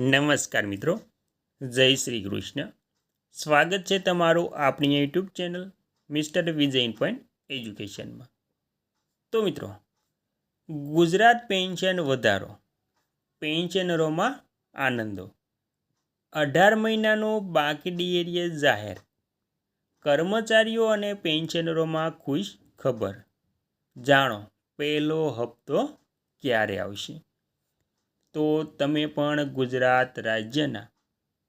નમસ્કાર મિત્રો, જય શ્રી કૃષ્ણ. સ્વાગત છે તમારું આપણી YouTube channel mister Vijayan point એજ્યુકેશનમાં. તો મિત્રો, ગુજરાત પેન્શન વધારો, પેન્શનરોમાં આનંદો. 18 મહિનાનો બાકી ડીએડીએ જાહેર, કર્મચારીઓ અને પેન્શનરોમાં ખુશ ખબર. જાણો પહેલો હપ્તો ક્યારે આવશે. તો તમે પણ ગુજરાત રાજ્યના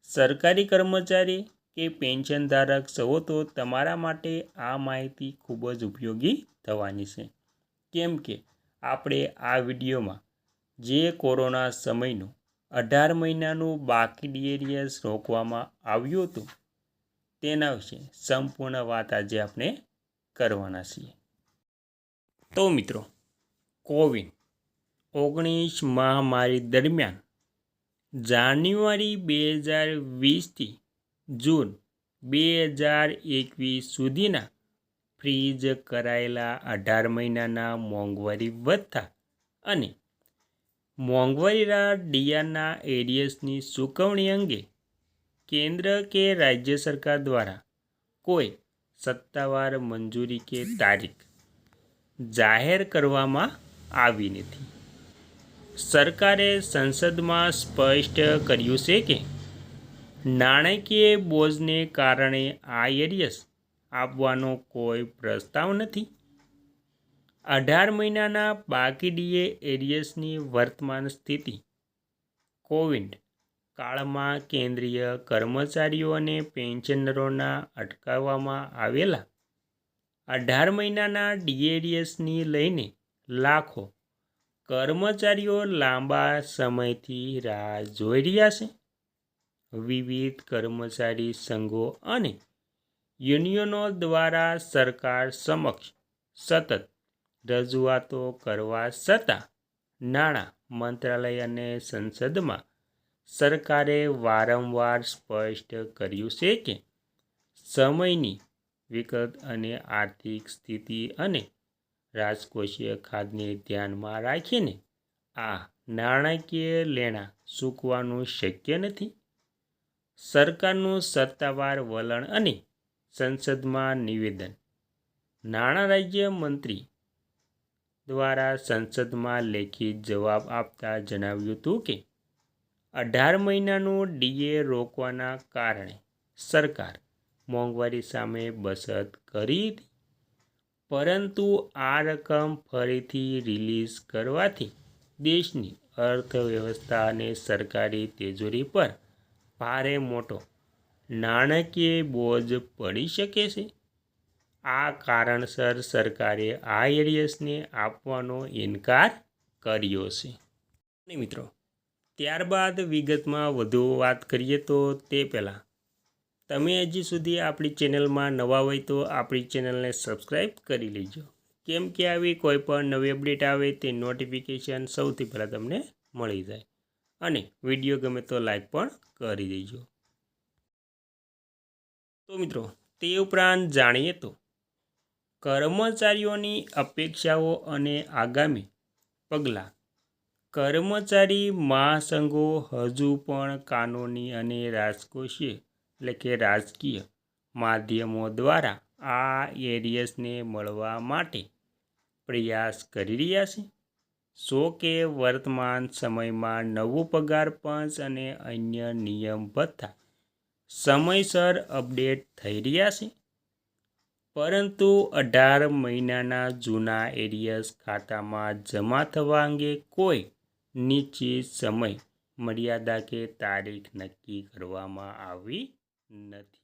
સરકારી કર્મચારી કે પેન્શન ધારક છો તો તમારા માટે આ માહિતી ખૂબ જ ઉપયોગી થવાની છે. કેમ કે આપણે આ વિડીયોમાં જે કોરોના સમયનું 18 મહિનાનું બાકી ડીએડીએસ રોકવામાં આવ્યું હતું તેના વિશે સંપૂર્ણ વાત આજે આપણે કરવાના છીએ. તો મિત્રો, COVID-19 મહામારી દરમિયાન જાન્યુઆરી 2020થી જૂન 2021 સુધીના ફ્રીઝ કરાયેલા 18 મહિનાના મોંઘવારી ભથ્થા અને મોંઘવારીના ડીઆરના એરિયસની ચૂકવણી અંગે કેન્દ્ર કે રાજ્ય સરકાર દ્વારા કોઈ સત્તાવાર મંજૂરી કે તારીખ જાહેર કરવામાં આવી નથી. સરકારે સંસદમાં સ્પષ્ટ કર્યું છે કે નાણાકીય બોજને કારણે આ એરિયસ આપવાનો કોઈ પ્રસ્તાવ નથી. 18 મહિનાના બાકી ડીએ એરિયસની વર્તમાન સ્થિતિ. કોવિડ કાળમાં કેન્દ્રીય કર્મચારીઓ અને પેન્શનરોના અટકાવવામાં આવેલા 18 મહિનાના ડીએડીએસની લઈને લાખો કર્મચારીઓ લાંબા સમયથી રાહ જોઈ રહ્યા છે. વિવિધ કર્મચારી સંઘો અને યુનિયનો દ્વારા સરકાર સમક્ષ સતત રજૂઆતો કરવા છતાં નાણાં મંત્રાલય અને સંસદમાં સરકારે વારંવાર સ્પષ્ટ કર્યું છે કે સમયની વિગત અને આર્થિક સ્થિતિ અને રાજકોષીય ખાધને ધ્યાનમાં રાખીને આ નાણાકીય લેણાં ચૂકવવાનું શક્ય નથી. સરકારનું સત્તાવાર વલણ અને સંસદમાં નિવેદન. નાણાં રાજ્ય મંત્રી દ્વારા સંસદમાં લેખિત જવાબ આપતા જણાવ્યું હતું કે 18 મહિનાનું ડીએ રોકવાના કારણે સરકાર મોંઘવારી સામે બચત કરી હતી, પરંતુ આ રકમ ફરીથી રિલીઝ કરવાથી દેશની અર્થવ્યવસ્થા અને સરકારી તિજોરી પર ભારે મોટો નાણાકીય બોજ પડી શકે છે. આ કારણસર સરકારે આ એરિયસને આપવાનો ઇનકાર કર્યો છે. મિત્રો, ત્યારબાદ વિગતમાં વધુ વાત કરીએ તો તે પહેલાં તમે હજી સુધી આપણી ચેનલમાં નવા હોય તો આપણી ચેનલને સબસ્ક્રાઈબ કરી લેજો. કેમ કે આવી કોઈ પણ નવી અપડેટ આવે તે નોટિફિકેશન સૌથી પહેલાં તમને મળી જાય. અને વિડીયો ગમે તો લાઈક પણ કરી દેજો. તો મિત્રો, તે ઉપરાંત જાણીએ તો કર્મચારીઓની અપેક્ષાઓ અને આગામી પગલાં. કર્મચારી મહાસંઘો હજુ પણ કાનૂની અને રાજકીય માધ્યમો દ્વારા આ એરિયસને મળવા માટે પ્રયાસ કરી રહ્યા છે. કે વર્તમાન સમયમાં નવું પગાર પંચ અને અન્ય નિયમ ભથ્થા સમયસર અપડેટ થઈ રહ્યા છે, પરંતુ 18 મહિનાના જૂના એરિયસ ખાતામાં જમા થવા અંગે કોઈ નિશ્ચિત સમય મર્યાદા કે તારીખ નક્કી કરવામાં આવી નથી.